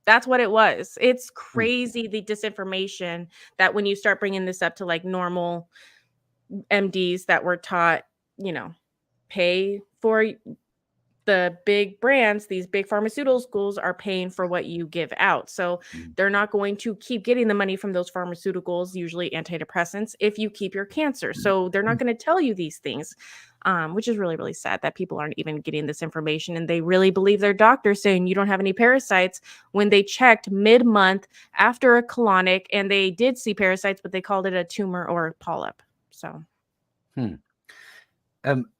That's what it was. It's crazy, the disinformation that when you start bringing this up to like normal MDs that were taught, pay for the big brands, these big pharmaceutical schools are paying for what you give out. So they're not going to keep getting the money from those pharmaceuticals, usually antidepressants, if you keep your cancer. So they're not going to tell you these things, which is really, really sad that people aren't even getting this information. And they really believe their doctor saying you don't have any parasites when they checked mid-month after a colonic and they did see parasites, but they called it a tumor or a polyp. So.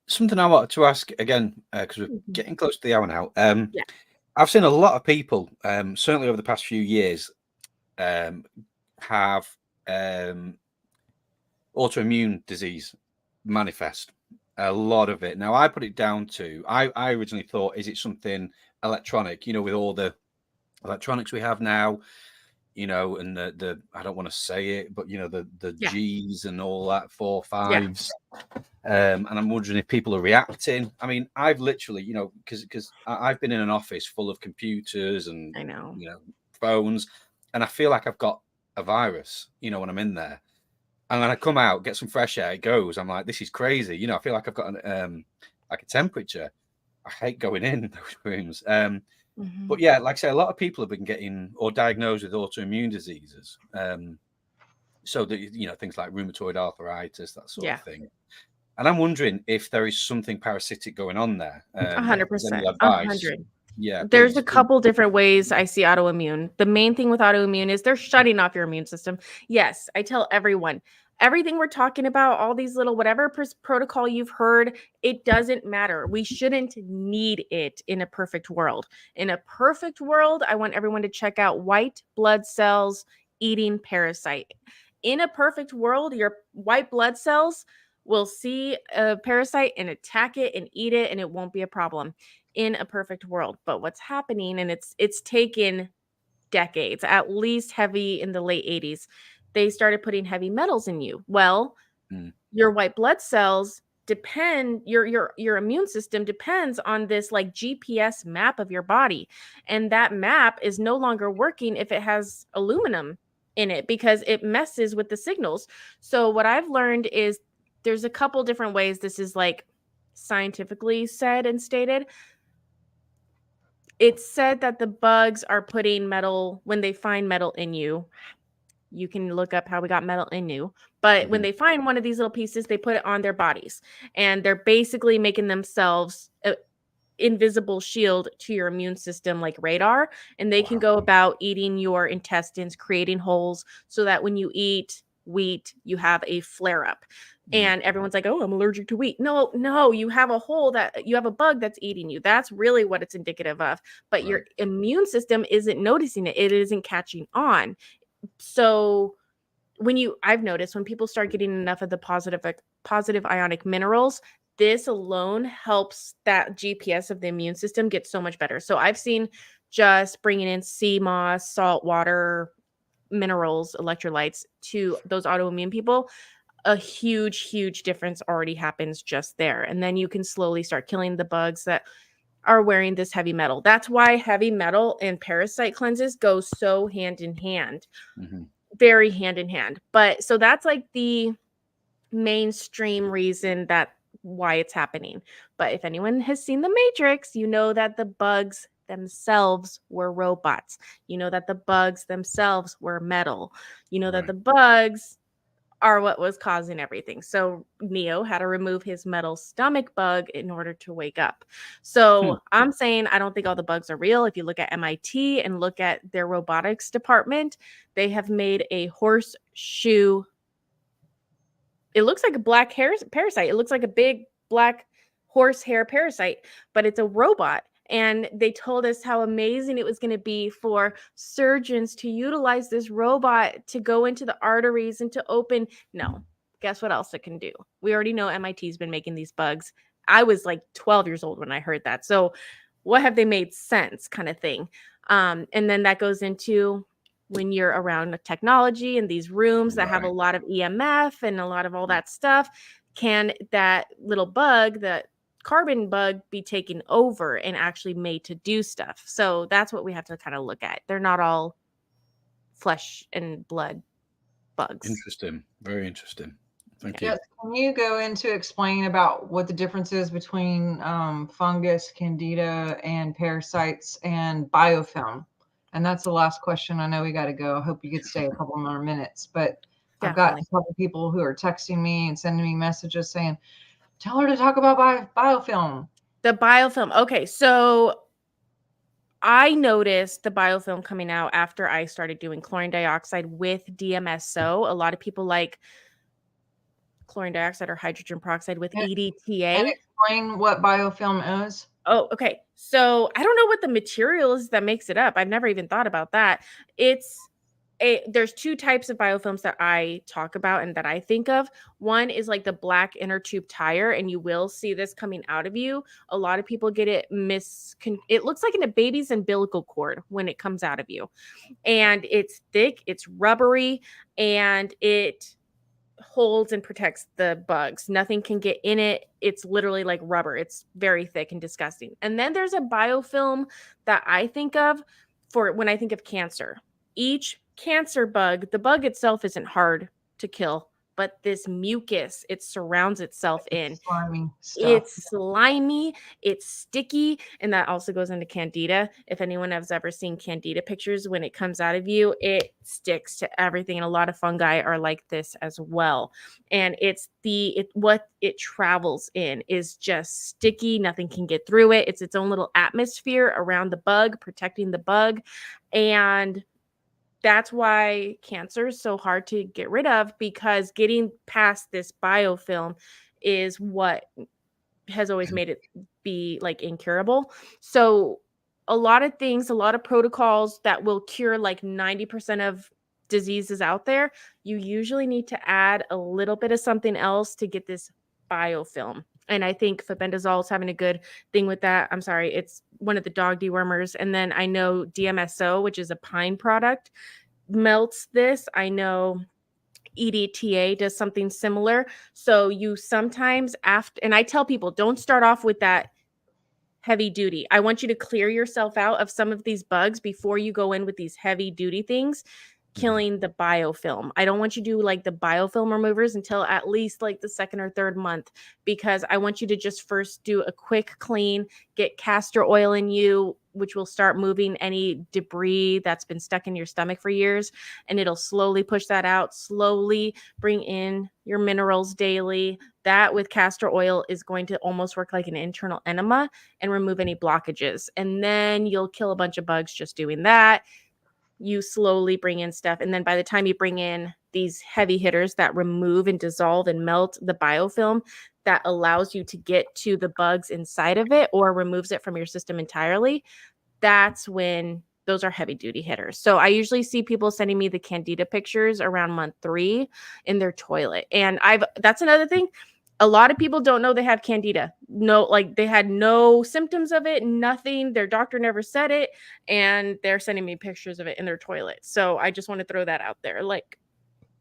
Something I wanted to ask again, because we're getting close to the hour now. Yeah. I've seen a lot of people, certainly over the past few years, have autoimmune disease manifest. A lot of it. Now, I put it down to, I originally thought, is it something electronic, with all the electronics we have now, and the I don't want to say it, but the G's and all that, 4, 5s. And I'm wondering if people are reacting. I mean, I've literally, because I've been in an office full of computers and I know, phones, and I feel like I've got a virus, when I'm in there. And when I come out, get some fresh air, it goes. I'm like, this is crazy. I feel like I've got like a temperature. I hate going in those rooms. But yeah, like I say, a lot of people have been getting or diagnosed with autoimmune diseases. So that things like rheumatoid arthritis, that sort of thing. And I'm wondering if there is something parasitic going on there. 100%. 100. Yeah. There's a couple different ways I see autoimmune. The main thing with autoimmune is they're shutting off your immune system. Yes, I tell everyone, everything we're talking about, all these little whatever protocol you've heard, it doesn't matter. We shouldn't need it in a perfect world. In a perfect world, I want everyone to check out white blood cells eating parasite. In a perfect world, your white blood cells will see a parasite and attack it and eat it, and it won't be a problem in a perfect world. But what's happening, and it's taken decades, at least heavy in the late 80s, they started putting heavy metals in you. Well, your white blood cells depend, your immune system depends on this like GPS map of your body. And that map is no longer working if it has aluminum in it because it messes with the signals. So what I've learned is there's a couple different ways this is like scientifically said and stated. It's said that the bugs are putting metal when they find metal in you. You can look up how we got metal in you. But when they find one of these little pieces, they put it on their bodies. And they're basically making themselves an invisible shield to your immune system like radar. And they can go about eating your intestines, creating holes so that when you eat wheat, you have a flare up. And everyone's like, oh, I'm allergic to wheat. No, you have a hole that you have a bug that's eating you. That's really what it's indicative of. But your immune system isn't noticing it. It isn't catching on. So I've noticed when people start getting enough of the positive ionic minerals, this alone helps that GPS of the immune system get so much better. So I've seen just bringing in sea moss, salt water, minerals, electrolytes to those autoimmune people, a huge difference already happens just there. And then you can slowly start killing the bugs that are wearing this heavy metal. That's why heavy metal and parasite cleanses go so hand in hand, very hand in hand. But so that's like the mainstream reason why it's happening. But if anyone has seen The Matrix, you know that the bugs themselves were robots. You know that the bugs themselves were metal. You know that the bugs are what was causing everything. So Neo had to remove his metal stomach bug in order to wake up. So I'm saying I don't think all the bugs are real. If you look at MIT and look at their robotics department, they have made a horseshoe. It looks like a black hair parasite. It looks like a big black horsehair parasite, but it's a robot. And they told us how amazing it was going to be for surgeons to utilize this robot to go into the arteries and to open. No, guess what else it can do? We already know MIT's been making these bugs. I was like 12 years old when I heard that. So what have they made sense kind of thing? And then that goes into when you're around technology and these rooms that have a lot of EMF and a lot of all that stuff, can that little bug, that carbon bug, be taken over and actually made to do stuff? So that's what we have to kind of look at. They're not all flesh and blood bugs. Interesting. Very interesting. Thank you. Yes. Can you go into explain about what the difference is between fungus, candida, and parasites and biofilm? And that's the last question. I know we got to go. I hope you could stay a couple more minutes, but I've got a couple people who are texting me and sending me messages saying, tell her to talk about biofilm. The biofilm. Okay, so I noticed the biofilm coming out after I started doing chlorine dioxide with DMSO. A lot of people like chlorine dioxide or hydrogen peroxide with EDTA. And explain what biofilm is. Oh, okay. So I don't know what the material is that makes it up. I've never even thought about that. There's two types of biofilms that I talk about and that I think of. One is like the black inner tube tire, and you will see this coming out of you. A lot of people get it it looks like in a baby's umbilical cord when it comes out of you. And it's thick, it's rubbery, and it holds and protects the bugs. Nothing can get in it. It's literally like rubber. It's very thick and disgusting. And then there's a biofilm that I think of for when I think of cancer. Each cancer bug, the bug itself isn't hard to kill, but this mucus it surrounds itself in. Slimy stuff. It's slimy, it's sticky, and that also goes into candida. If anyone has ever seen candida pictures, when it comes out of you, it sticks to everything. And a lot of fungi are like this as well. And what it travels in is just sticky. Nothing can get through it. It's its own little atmosphere around the bug, protecting the bug. And that's why cancer is so hard to get rid of, because getting past this biofilm is what has always made it be like incurable. So a lot of things, a lot of protocols that will cure like 90% of diseases out there, you usually need to add a little bit of something else to get this biofilm. And I think febendazole is having a good thing with that. I'm sorry, it's one of the dog dewormers. And then I know DMSO, which is a pine product, melts this. I know EDTA does something similar. So you sometimes and I tell people, don't start off with that heavy duty. I want you to clear yourself out of some of these bugs before you go in with these heavy duty things, killing the biofilm. I don't want you to do like the biofilm removers until at least like the second or third month, because I want you to just first do a quick clean, get castor oil in you, which will start moving any debris that's been stuck in your stomach for years. And it'll slowly push that out, slowly bring in your minerals daily. That with castor oil is going to almost work like an internal enema and remove any blockages. And then you'll kill a bunch of bugs just doing that. You slowly bring in stuff. And then by the time you bring in these heavy hitters that remove and dissolve and melt the biofilm, that allows you to get to the bugs inside of it or removes it from your system entirely, that's when those are heavy duty hitters. So I usually see people sending me the candida pictures around month 3 in their toilet. And that's another thing. A lot of people don't know they have candida. No, like they had no symptoms of it, nothing. Their doctor never said it, and they're sending me pictures of it in their toilet. So I just want to throw that out there. Like,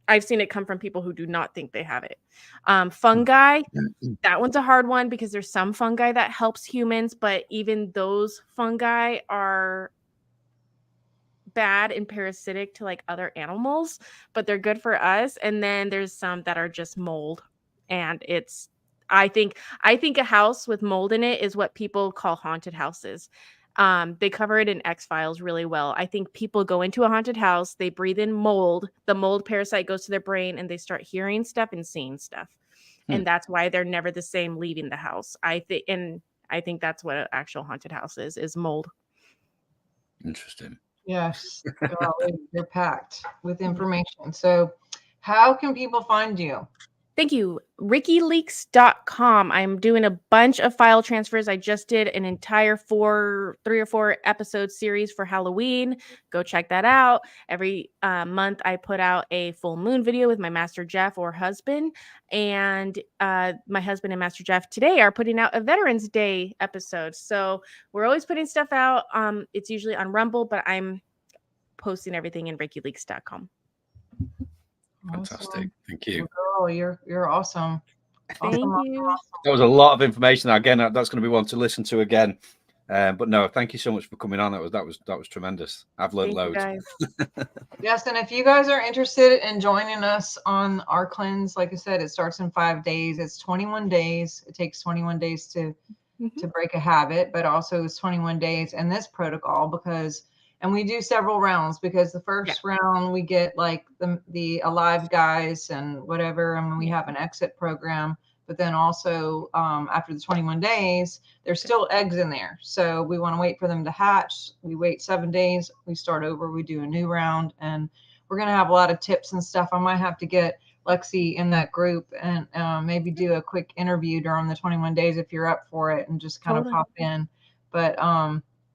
I've seen it come from people who do not think they have it. Fungi, that one's a hard one because there's some fungi that helps humans, but even those fungi are bad and parasitic to like other animals, but they're good for us. And then there's some that are just mold. And I think a house with mold in it is what people call haunted houses. They cover it in X-Files really well. I think people go into a haunted house, they breathe in mold, the mold parasite goes to their brain, and they start hearing stuff and seeing stuff. And that's why they're never the same leaving the house. I think that's what an actual haunted house is mold. Interesting. Yes. Well, they're packed with information. So how can people find you? Thank you. RickyLeaks.com. I'm doing a bunch of file transfers. I just did an entire 3 or 4 episode series for Halloween. Go check that out. Every month I put out a full moon video with my Master Jeff or husband. And my husband and Master Jeff today are putting out a Veterans Day episode. So we're always putting stuff out. It's usually on Rumble, but I'm posting everything in RickyLeaks.com. Fantastic. Awesome. Thank you. Girl, you're awesome. Thank you. That was a lot of information. Again, that's going to be one to listen to again. But no, thank you so much for coming on. That was tremendous. I've learned loads. Yes, and if you guys are interested in joining us on our cleanse, like I said, it starts in 5 days. It's 21 days. It takes 21 days to break a habit, but also it's 21 days in this protocol and we do several rounds because the first round we get like the alive guys and whatever, and we have an exit program. But then also after the 21 days, there's still eggs in there. So we want to wait for them to hatch. We wait 7 days. We start over. We do a new round. And we're going to have a lot of tips and stuff. I might have to get Lexie in that group and maybe do a quick interview during the 21 days if you're up for it and just kind of pop in.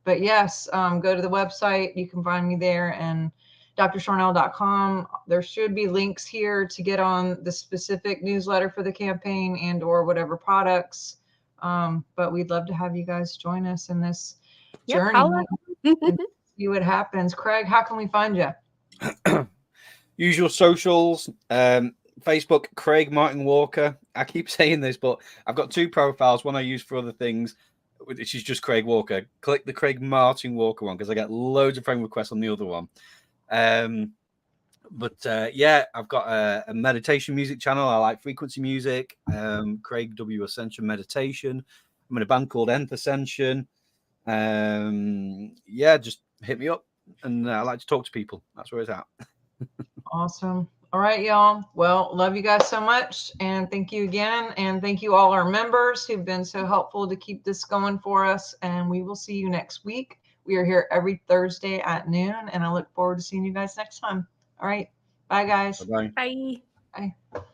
But yes, go to the website. You can find me there and drsharnael.com. There should be links here to get on the specific newsletter for the campaign and or whatever products. But we'd love to have you guys join us in this journey and see what happens. Craig, how can we find you? Usual socials, Facebook, Craig Martin Walker. I keep saying this, but I've got 2 profiles. One I use for other things, which is just Craig Walker. Click the Craig Martin Walker one because I get loads of friend requests on the other one. Yeah, I've got a meditation music channel. I like frequency music. Craig W. Ascension Meditation. I'm in a band called Nth Ascension. Yeah, just hit me up, and I like to talk to people. That's where it's at. Awesome. All right, y'all. Well, love you guys so much. And thank you again. And thank you all our members who've been so helpful to keep this going for us. And we will see you next week. We are here every Thursday at noon. And I look forward to seeing you guys next time. All right. Bye, guys. Bye-bye. Bye. Bye.